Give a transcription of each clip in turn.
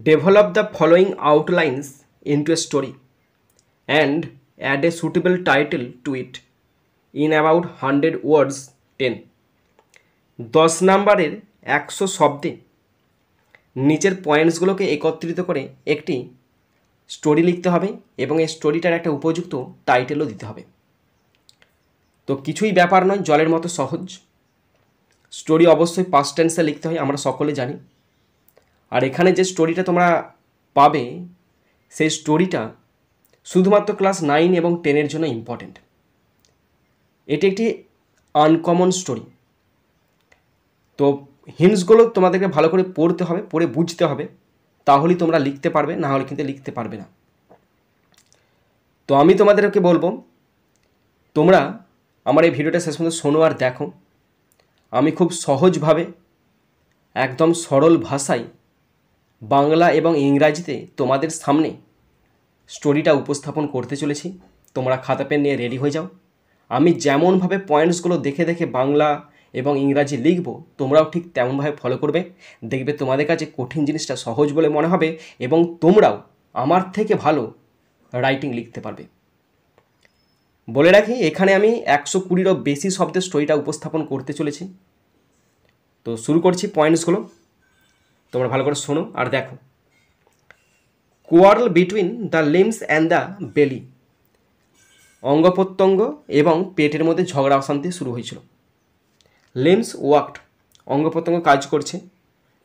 Develop the following outlines into a story and add a suitable title to it in about 100 words 10. 10 নম্বরের 100 শব্দে নিচের পয়েন্টসগুলোকে একত্রিত করে একটি স্টোরি লিখতে হবে এবং এই স্টোরিটার একটা উপযুক্ত টাইটেলও দিতে হবে। তো কিছুই ব্যাপার নয়, জলের মতো সহজ। স্টোরি অবশ্যই পাস্ট টেন্সে লিখতে হয়, আমরা সকলে জানি। আর এখানে যে স্টোরিটা তোমরা পাবে সেই স্টোরিটা শুধুমাত্র ক্লাস 9 এবং 10-এর জন্য ইম্পর্টেন্ট। এটি একটি আনকমন স্টোরি। তো হিন্টসগুলো তোমাদেরকে ভালো করে পড়তে হবে, পড়ে বুঝতে হবে, তাহলেই তোমরা লিখতে পারবে, না হলে কিন্তু লিখতে পারবে না। তো আমি তোমাদেরকে বলবো তোমরা আমার এই ভিডিওটা শেষ পর্যন্ত শোনো আর দেখো। আমি খুব সহজভাবে একদম সরল ভাষায় বাংলা এবং ইংরাজিতে তোমাদের সামনে স্টোরিটা উপস্থাপন করতে চলেছি। তোমরা খাতা পেন নিয়ে রেডি হয়ে যাও। আমি যেমনভাবে পয়েন্টসগুলো দেখে দেখে বাংলা এবং ইংরাজি লিখব, তোমরাও ঠিক তেমনভাবে ফলো করবে। দেখবে তোমাদের কাছে কঠিন জিনিসটা সহজ বলে মনে হবে এবং তোমরাও আমার থেকে ভালো রাইটিং লিখতে পারবে। বলে রাখি, এখানে আমি 120-এরও বেশি শব্দের স্টোরিটা উপস্থাপন করতে চলেছি। তো শুরু করছি পয়েন্টসগুলো, তোমরা ভালো করে শোনো আর দেখো। Quarrel between the limbs and the belly. অঙ্গ প্রত্যঙ্গ এবং পেটের মধ্যে ঝগড়া অশান্তি শুরু হয়েছিল। লিম্স ওয়ার্কড, অঙ্গ প্রত্যঙ্গ কাজ করছে,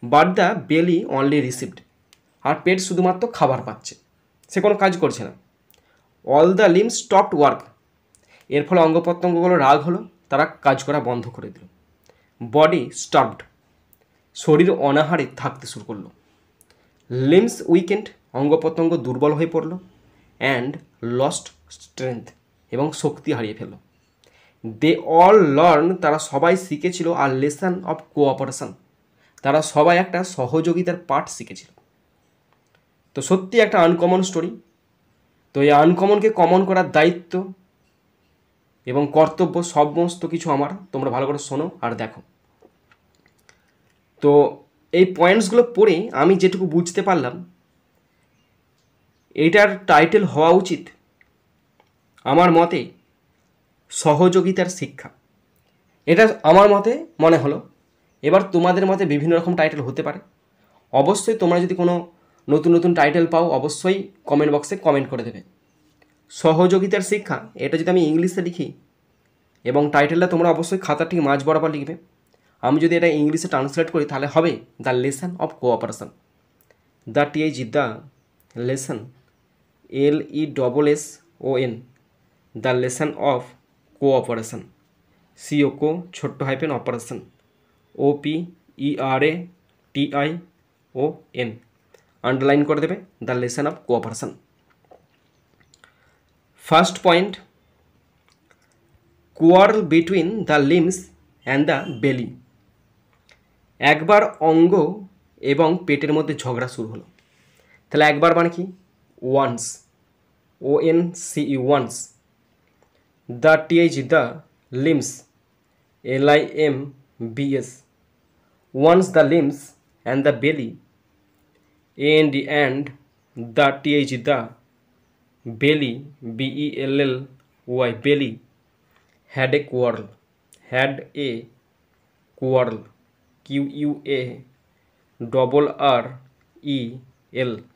but the belly only received, আর পেট শুধুমাত্র খাবার পাচ্ছে, সে কোনো কাজ করছে না। অল দ্য লিম্স স্টপড ওয়ার্ক, এর ফলে অঙ্গ প্রত্যঙ্গগুলো রাগ হলো, তারা কাজ করা বন্ধ করে দিল। বডি স্টার্ভড, শরীর অনাহারে থাকতে শুরু করলো। লিম্স উইকেন্ড, অঙ্গ প্রত্যঙ্গ দুর্বল হয়ে পড়ল। অ্যান্ড লস্ট স্ট্রেংথ, এবং শক্তি হারিয়ে ফেলল। দে অল লার্ন, তারা সবাই শিখেছিল আর লেসন অফ কোঅপারেশন, তারা সবাই একটা সহযোগিতার পাঠ শিখেছিল। তো সত্যি একটা আনকমন স্টোরি। তো এই আনকমনকে কমন করার দায়িত্ব এবং কর্তব্য সমস্ত কিছু আমার। তোমরা ভালো করে শোনো আর দেখো। তো এই পয়েন্টসগুলো পড়ে আমি যেটুকু বুঝতে পারলাম, এইটার টাইটেল হওয়া উচিত আমার মতে সহযোগিতার শিক্ষা। এটা আমার মতে মনে হলো। এবার তোমাদের মতে বিভিন্ন রকম টাইটেল হতে পারে। অবশ্যই তোমরা যদি কোনো নতুন নতুন টাইটেল পাও অবশ্যই কমেন্ট বক্সে কমেন্ট করে দেবে। সহযোগিতার শিক্ষা, এটা যদি আমি ইংলিশে লিখি এবং টাইটেলটা তোমরা অবশ্যই খাতা ঠিক মাঝ বরাবর লিখবে। আমি যদি এটা ইংলিশে ট্রান্সলেট করি তাহলে হবে the lesson of cooperation. The TH the lesson, LESSON, the lesson of cooperation, CO ছোট্ট হাইফেন অপারেশন, OPERATION, আন্ডারলাইন করে দেবে the lesson of cooperation. First point, quarrel between the limbs and the belly. একবার অঙ্গ এবং পেটের মধ্যে ঝগড়া শুরু হলো। তাহলে একবার মানে কি? Once, ONCE, once. The TH the limbs, LIMBS, once the limbs and the belly, and the TH the belly, BELLY, belly, had a quarrel, QUARREL,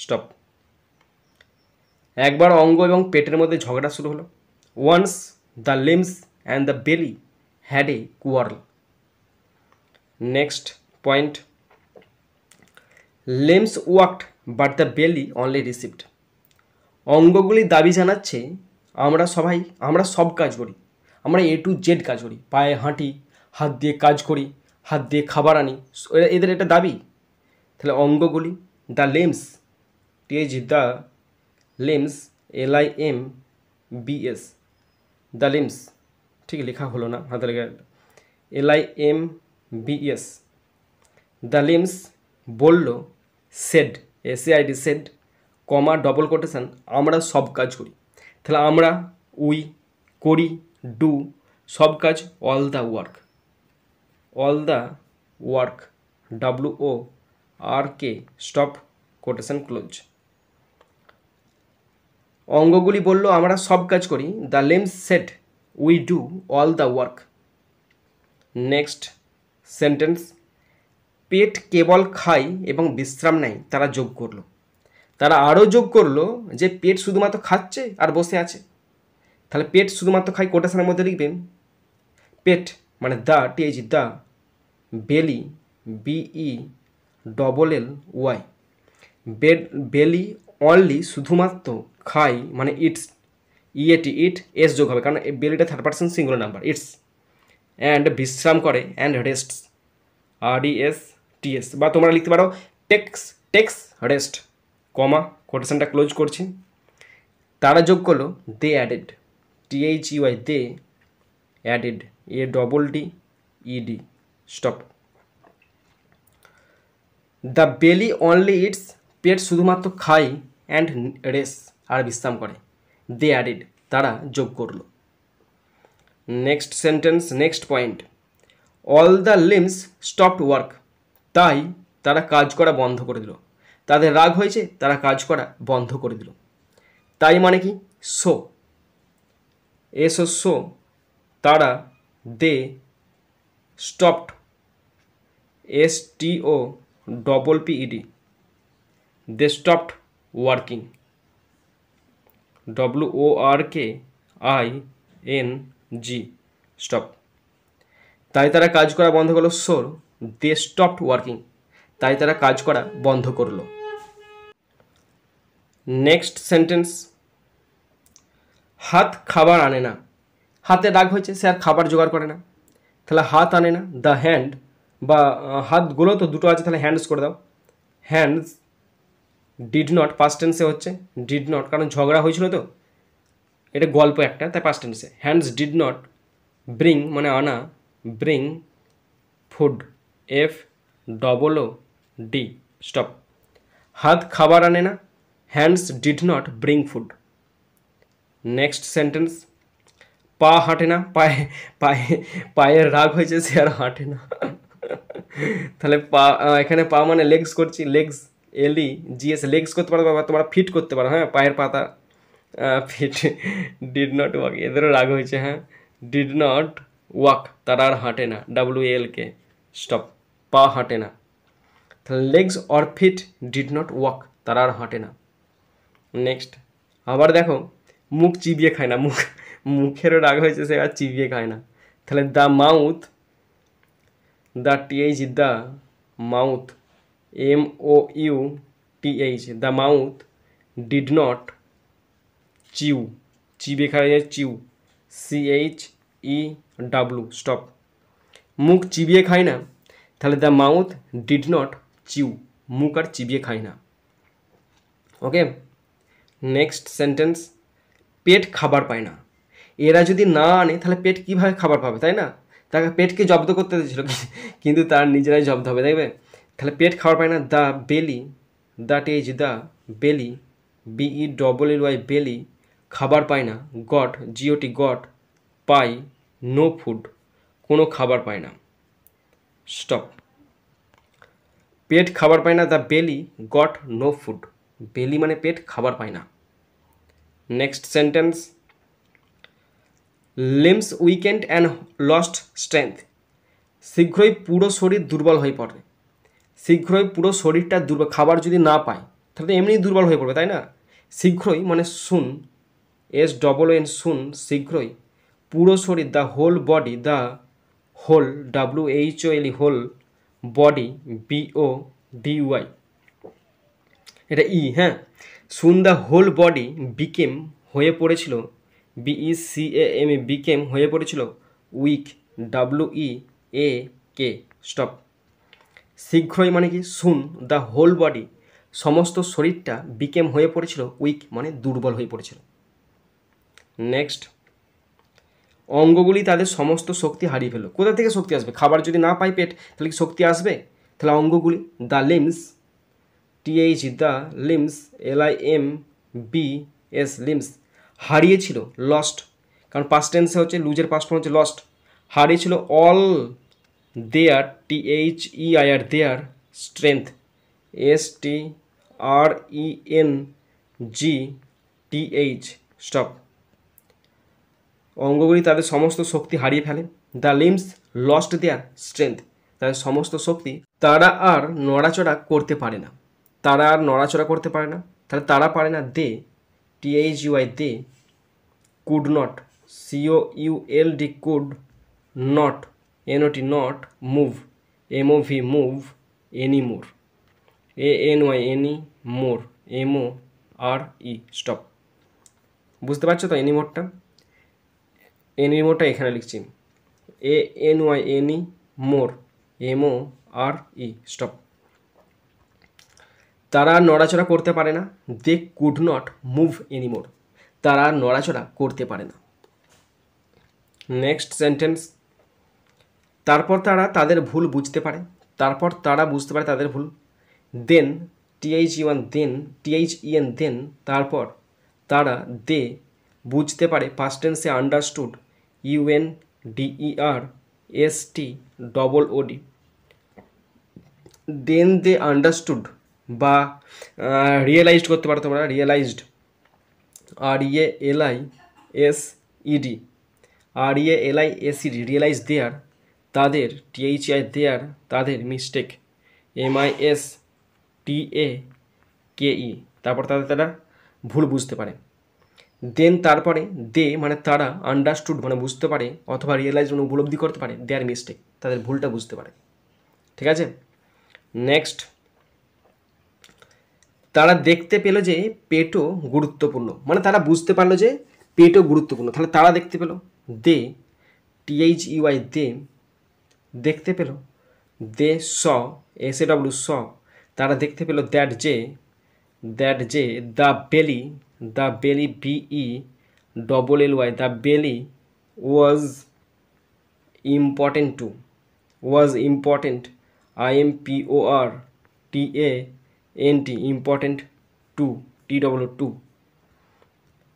stop. একবার অঙ্গ এবং পেটের মধ্যে ঝগড়া শুরু হলো। Once the limbs and the belly had a quarrel. Next point, limbs worked but the belly only received. অঙ্গগুলি দাবি জানাচ্ছে আমরা সব কাজ করি, আমরা A to Z কাজ করি, পায়ে হাঁটি, হাত দিয়ে কাজ করি, হাত দিয়ে খাবার আনি, এদের এটা দাবি। তাহলে অঙ্গগুলি, the limbs, TH the limbs, LIMBS, the limbs, ঠিক লেখা হলো না, হাতে লেখা LIMBS, দ্য লিম্স বলল, said, SAID, said, comma double quotation, আমরা সব কাজ করি। তাহলে আমরা, উই, করি, ডু, সব কাজ, all the work, WORK, stop quotation close. অঙ্গগুলি বলল আমরা সব কাজ করি, the limbs said we do all the work. Next sentence, পেট কেবল খায় এবং বিশ্রাম নেয়, তারা যোগ করলো। তারা আরও যোগ করলো যে পেট শুধুমাত্র খাচ্ছে আর বসে আছে। তাহলে পেট শুধুমাত্র খায় কোটেশনের মধ্যে লিখবেন পেট মানে দ্য, টিএইচ দ্য, বেলি বিই ডবল এল ওয়াই, বেলি অনলি শুধুমাত্র খাই মানে ইটস, ইএটি ইট, এস যোগ হবে কারণ বেলিটা third person singular number, eats. And বিশ্রাম করে, অ্যান্ড রেস্টস, আরইএস টিএস, বা তোমরা লিখতে পারো টেক্স টেক্স রেস্ট, কমা কোটেশনটা ক্লোজ করছি। তারা যোগ করলো দে অ্যাডেড, টিএইচইউআই they added, A double D ED, stop. The belly only eats, পেট শুধুমাত্র খায়, অ্যান্ড রেস আর বিশ্রাম করে, দে অ্যাডেড তারা যোগ করলো। Next sentence, next point, all the limbs stopped work, তাই তারা কাজ করা বন্ধ করে দিল। তাদের রাগ হয়েছে, তারা কাজ করা বন্ধ করে দিল। তাই মানে কি, সো, এসো সো, তারা, দে স্টপড, STO ডবল PED, দে স্টপড ওয়ার্কিং, WORKING, স্টপ। তাই তারা কাজ করা বন্ধ করলো, সোর, দে স্টপড ওয়ার্কিং, তাই তারা কাজ করা বন্ধ করলো। নেক্সট সেন্টেন্স, হাত খাবার আনে না, হাতে রাগ হয়েছে, সে আর খাবার জোগাড় করে না, তাহলে হাত আনে না, দ্য হ্যান্ড, বা হাতগুলো তো দুটো আছে তাহলে হ্যান্ডস করে দাও, হ্যান্ডস ডিড নট, পাস্ট টেন্সে হচ্ছে ডিড নট কারণ ঝগড়া হয়েছিল তো, এটা গল্প একটা তাই পাস্ট টেন্সে, হ্যান্ডস ডিড নট ব্রিং মানে আনা, ব্রিং ফুড, FOOD, স্টপ। হাত খাবার আনে না, hands did not bring food. Next sentence, পা হাঁটে না, পায়ের রাগ হয়েছে, সে আর হাঁটে না, তাহলে পা, এখানে পা মানে লেগস করছি, লেগস LEGS, লেগস করতে পারো বা তোমরা ফিট করতে পারো, হ্যাঁ পায়ের পাতা ফিট, ডিড নট ওয়াক, এদেরও রাগ হয়েছে, হ্যাঁ ডিড নট ওয়াক, তারা আর হাঁটে না, WALK, স্টপ। পা হাঁটে না, তাহলে legs or feet did not walk, তারা আর হাঁটে না। নেক্সট আবার দেখো, মুখ চিবিয়ে খায় না, মুখেরও রাগ হয়েছে, সে আর চিবিয়ে খায় না, তাহলে the mouth, the TH the mouth, MOUTH, the mouth did not chew, চিবিয়ে খাওয়া যায় চিউ, CHEW, স্টপ। মুখ চিবিয়ে খায় না, তাহলে দ্য মাউথ ডিড নট চিউ, মুখ আর চিবিয়ে খায় না। ওকে, নেক্সট সেন্টেন্স, পেট খাবার পায় না, এরা যদি না আনে তাহলে পেট কীভাবে খাবার পাবে, তাই না? তাকে পেটকে জব্দ করতে দিয়েছিল কিন্তু তার নিজেরাই জব্দ হবে, দেখবে। তাহলে পেট খাবার পায় না, দ্য বেলি, দ্য টেজ দ্য বেলি, BELLY বেলি খাবার পায় না, গট GOT গট, পাই নো ফুড কোনো খাবার পায় না, স্টপ। পেট খাবার পায় না, দ্য বেলি গট নো ফুড, বেলি মানে পেট, খাবার পায় না। Next sentence, limbs weekend and lost strength, শীঘ্রই পুরো শরীর দুর্বল হয়ে পড়ে, শীঘ্রই পুরো শরীরটা দুর্বল, খাবার যদি না পায় তাহলে তো এমনিই দুর্বল হয়ে পড়বে, তাই না? শীঘ্রই মানে সুন, SOON, সুন, শীঘ্রই, পুরো শরীর, the whole body, the whole, WHOL, whole body, BODY, এটা হ্যাঁ, soon the whole body became হয়ে পড়েছিল, BECAM বিকেম হয়ে পড়েছিল, উইক, WEAK, স্টপ। শীঘ্রই মানে কি, সুন দ্য হোল বডি, সমস্ত শরীরটা, বিকেম হয়ে পড়েছিল, উইক মানে দুর্বল হয়ে পড়েছিল। নেক্সট, অঙ্গগুলি তাদের সমস্ত শক্তি হারিয়ে ফেলল। কোথা থেকে শক্তি আসবে? খাবার যদি না পাই পেট, তাহলে কি শক্তি আসবে? তাহলে অঙ্গগুলি, the limbs, TH the limbs, LIMBS limbs, হারিয়েছিল, লস্ট, কারণ পাস্ট টেন্সে হচ্ছে, লুজের পাস্ট ফর্ম হচ্ছে লস্ট, হারিয়েছিল, all their, THEIR their strength, RENGTH stop. অঙ্গগুলি তাদের সমস্ত শক্তি হারিয়ে ফেলে। The limbs lost their strength, তাদের সমস্ত শক্তি, তারা আর নড়াচড়া করতে পারে না, তারা আর নড়াচড়া করতে পারে না। তাহলে তারা পারে না, they, THUI, they could not, COULD could not, NOT not, move, MOV move, any more, ANY any more, MORE stop. বুঝতে পারছো তো এনি মোরটা? এনি মোরটা এখানে লিখছি, ANY any more, MORE stop. তারা নড়াচড়া করতে পারে না, they could not move anymore, তারা নড়াচড়া করতে পারে না। নেক্সট সেন্টেন্স, তারপর তারা তাদের ভুল বুঝতে পারে, তারপর তারা বুঝতে পারে তাদের ভুল। দেন, THEN দেন, তারপর তারা, দে বুঝতে পারে, পাস্ট টেন্সে আন্ডারস্টুড, UNDERSTOOD, দেন দে আন্ডারস্টুড, বা রিয়েলাইজড করতে পারো তোমরা, রিয়েলাইজড, RELISED, রিয়েলাইজ দেয়ার, তাদের, THEI দেয়ার, তাদের, মিস্টেক, MISTAKE, তারপর তারা ভুল বুঝতে পারে। দেন তারপরে, দে মানে তারা, আন্ডারস্টুড মানে বুঝতে পারে, অথবা রিয়েলাইজ মানে উপলব্ধি করতে পারে, দেয়ার মিস্টেক, তাদের ভুলটা বুঝতে পারে। ঠিক আছে, নেক্সট, তারা দেখতে পেল যে পেটও গুরুত্বপূর্ণ, মানে তারা বুঝতে পারলো যে পেটও গুরুত্বপূর্ণ। তাহলে তারা দেখতে পেল, দে, THEY দে দেখতে পেল, দে SAW স, তারা দেখতে পেল, দ্যাট যে দ্য বেলি BELLY, দ্য বেলি ওয়াজ important to, IMPORTANT, important to, TW2।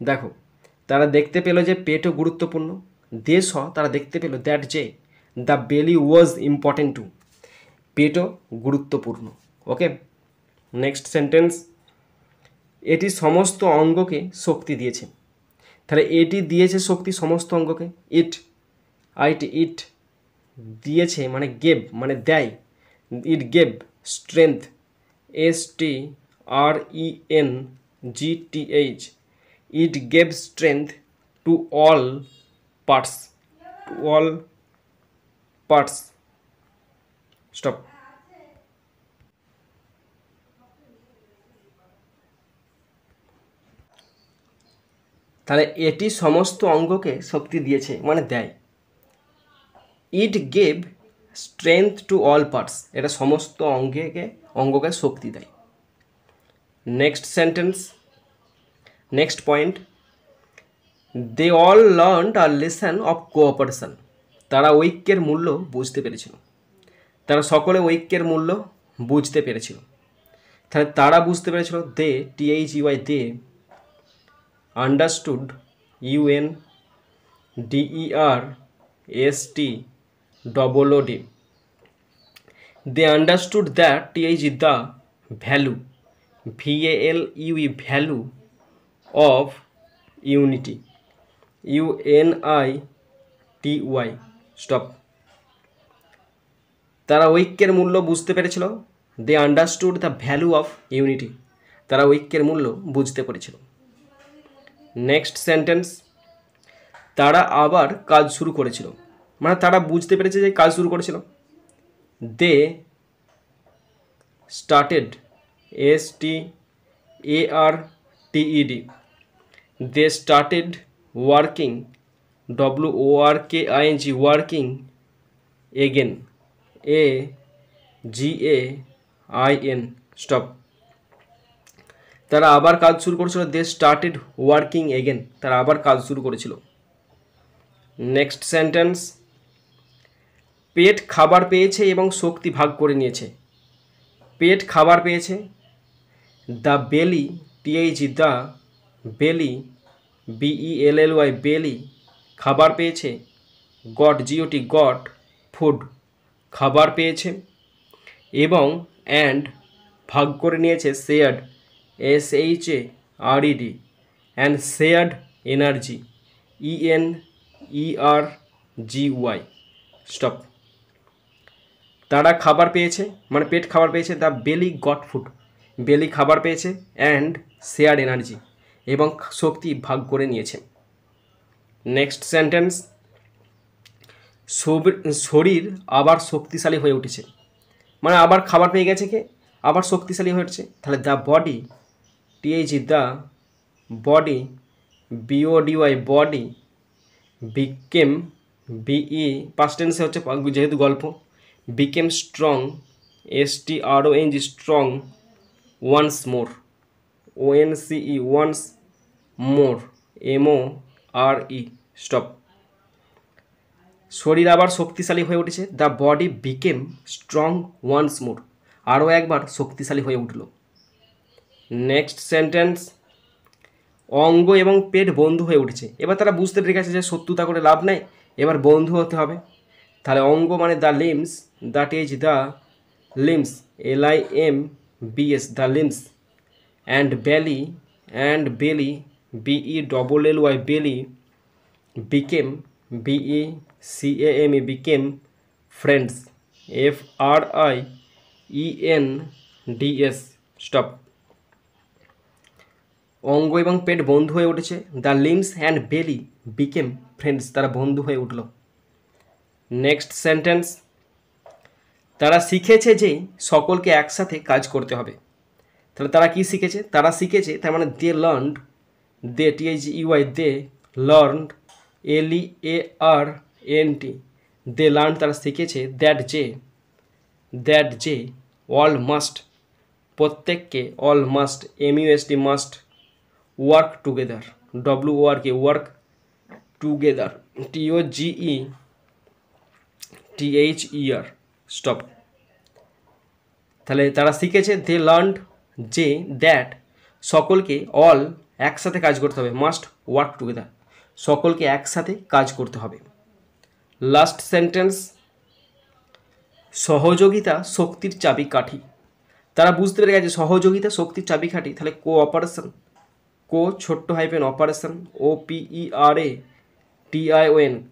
দেখো, তারা দেখতে পেল যে পেটও গুরুত্বপূর্ণ, দেশ তারা দেখতে পেল, দ্যাট যে দ্য বেলি ওয়াজ ইম্পর্টেন্ট টু, পেটও গুরুত্বপূর্ণ। ওকে, নেক্সট সেন্টেন্স, এটি সমস্ত অঙ্গকে শক্তি দিয়েছে। তাহলে এটি দিয়েছে শক্তি সমস্ত অঙ্গকে, ইট দিয়েছে মানে গেভ মানে দেয়, it gave strength, STRENGTH, it gave strength to all parts, stop. তাহলে এটি সমস্ত অঙ্গকে শক্তি দিয়েছে মানে দেয়, it gave strength to all parts, এটা সমস্ত অঙ্গকে শক্তি দেয়। Next sentence, next point, they all learned a lesson of cooperation, তারা ঐক্যের মূল্য বুঝতে পেরেছিল, তারা সকলে ঐক্যের মূল্য বুঝতে পেরেছিল। তাহলে তারা বুঝতে পেরেছিল, they, THEY they understood, UNDERSTOOD, they understood that the value, VALUE, value of unity, UNITY stop। তারা ঐক্যের মূল্য বুঝতে পেরেছিল, they understood the value of unity, তারা ঐক্যের মূল্য বুঝতে পেরেছিল। নেক্সট সেন্টেন্স, তারা আবার কাজ শুরু করেছিল, মানে তারা বুঝতে পেরেছে যে কাজ শুরু করেছিল, they started, STARTED, they started working, WORKING, working again, AGAIN stop. তারা আবার কাজ শুরু করেছিল, দে স্টার্টেড ওয়ার্কিং এগেন, তারা আবার কাজ শুরু করেছিল। নেক্সট সেন্টেন্স, পেট খাবার পেয়েছে এবং শক্তি ভাগ করে নিয়েছে, পেট খাবার পেয়েছে, দ্য বেলি, দ্য বেলি, BELLY বেলি খাবার পেয়েছে, GOT গট ফুড খাবার পেয়েছে, এবং অ্যান্ড ভাগ করে নিয়েছে shared SHARED and shared energy ENERGY stop. তারা খাবার পেয়েছে মানে পেট খাবার পেয়েছে, দ্য বেলি গট ফুড, বেলি খাবার পেয়েছে অ্যান্ড শেয়ার্ড এনার্জি এবং শক্তি ভাগ করে নিয়েছে। নেক্সট সেন্টেন্স, শরীর আবার শক্তিশালী হয়ে উঠেছে, মানে আবার খাবার পেয়ে গেছে, কে আবার শক্তিশালী হয়ে উঠছে। তাহলে the body the body BODY body became BE past টেন্সে হচ্ছে যেহেতু গল্প, became strong STRONG strong once more ONCE once more MORE stop. শরীর আবার শক্তিশালী হয়ে উঠেছে, the body became strong once more, আরও একবার শক্তিশালী হয়ে উঠল। নেক্সট সেন্টেন্স, অঙ্গ এবং পেট বন্ধু হয়ে উঠেছে। এবার তারা বুঝতে পেরে গেছে যে শত্রুতা করে লাভ নেই, এবার বন্ধু হতে হবে। তাহলে অঙ্গ মানে the limbs, that is the limbs LIMBS the limbs, and বেলি BELLY বেলি became BECAME became friends FRIENDS stop. অঙ্গ এবং পেট বন্ধু হয়ে উঠেছে, দ্য লিমস অ্যান্ড বেলি বিকেম ফ্রেন্ডস, তারা বন্ধু হয়ে উঠল। নেক্সট সেন্টেন্স, তারা শিখেছে যে সকলকে একসাথে কাজ করতে হবে। তাহলে তারা কি শিখেছে, তারা শিখেছে তার মানে they learned, they THEY they learned LEARNT they learn, তারা শিখেছে দ্যাট যে অল মাস্ট প্রত্যেককে, all must MUST must work together WORK work together TOGETHER stop. তাহলে তারা শিখেছে দে লার্নড যে দ্যাট সকলকে, অল একসাথে কাজ করতে হবে, মাস্ট ওয়ার্ক টুগেদার সকলকে একসাথে কাজ করতে হবে। লাস্ট সেন্টেন্স, সহযোগিতা শক্তির চাবিকাঠি। তারা বুঝতে পেরে গেছে সহযোগিতা শক্তির চাবিকাঠি। তাহলে কোঅপারেশন, কো ছোট্ট hyphen operation OPERATION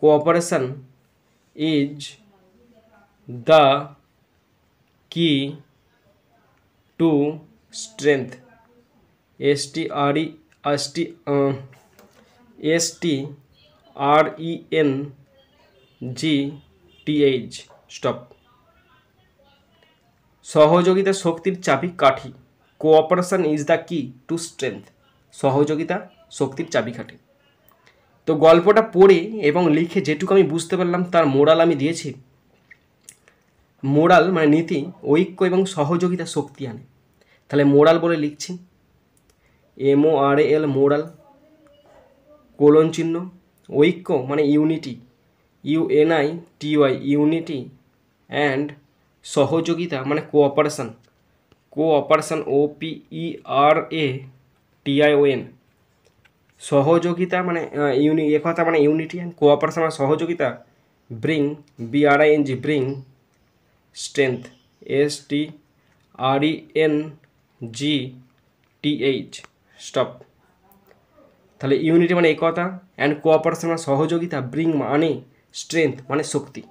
cooperation is the কি টু স্ট্রেংথ STRENGTH স্টপ। সহযোগিতা শক্তির চাবি কাঠি, কোঅপারেশন ইজ দ্য কি টু স্ট্রেংথ, সহযোগিতা শক্তির চাবিকাঠি। তো গল্পটা পড়ে এবং লিখে যেটুকু আমি বুঝতে পারলাম তার মোরাল আমি দিয়েছি। মোরাল মানে নীতি, ঐক্য এবং সহযোগিতা শক্তি আনে। তাহলে মোরাল বলে লিখছি, MORAL মোরাল, কোলন চিহ্ন, ঐক্য মানে ইউনিটি UNITY ইউনিটি, অ্যান্ড সহযোগিতা মানে কোঅপারেশন OPERATION সহযোগিতা মানে একতা মানে ইউনিটি, অ্যান্ড কোঅপারেশন মানে সহযোগিতা, BRING bring strength STRENGTH stop. তাহলে ইউনিটি মানে একতা, অ্যান্ড কোঅপারেশন মানে সহযোগিতা, ব্রিং মানে স্ট্রেংথ মানে শক্তি।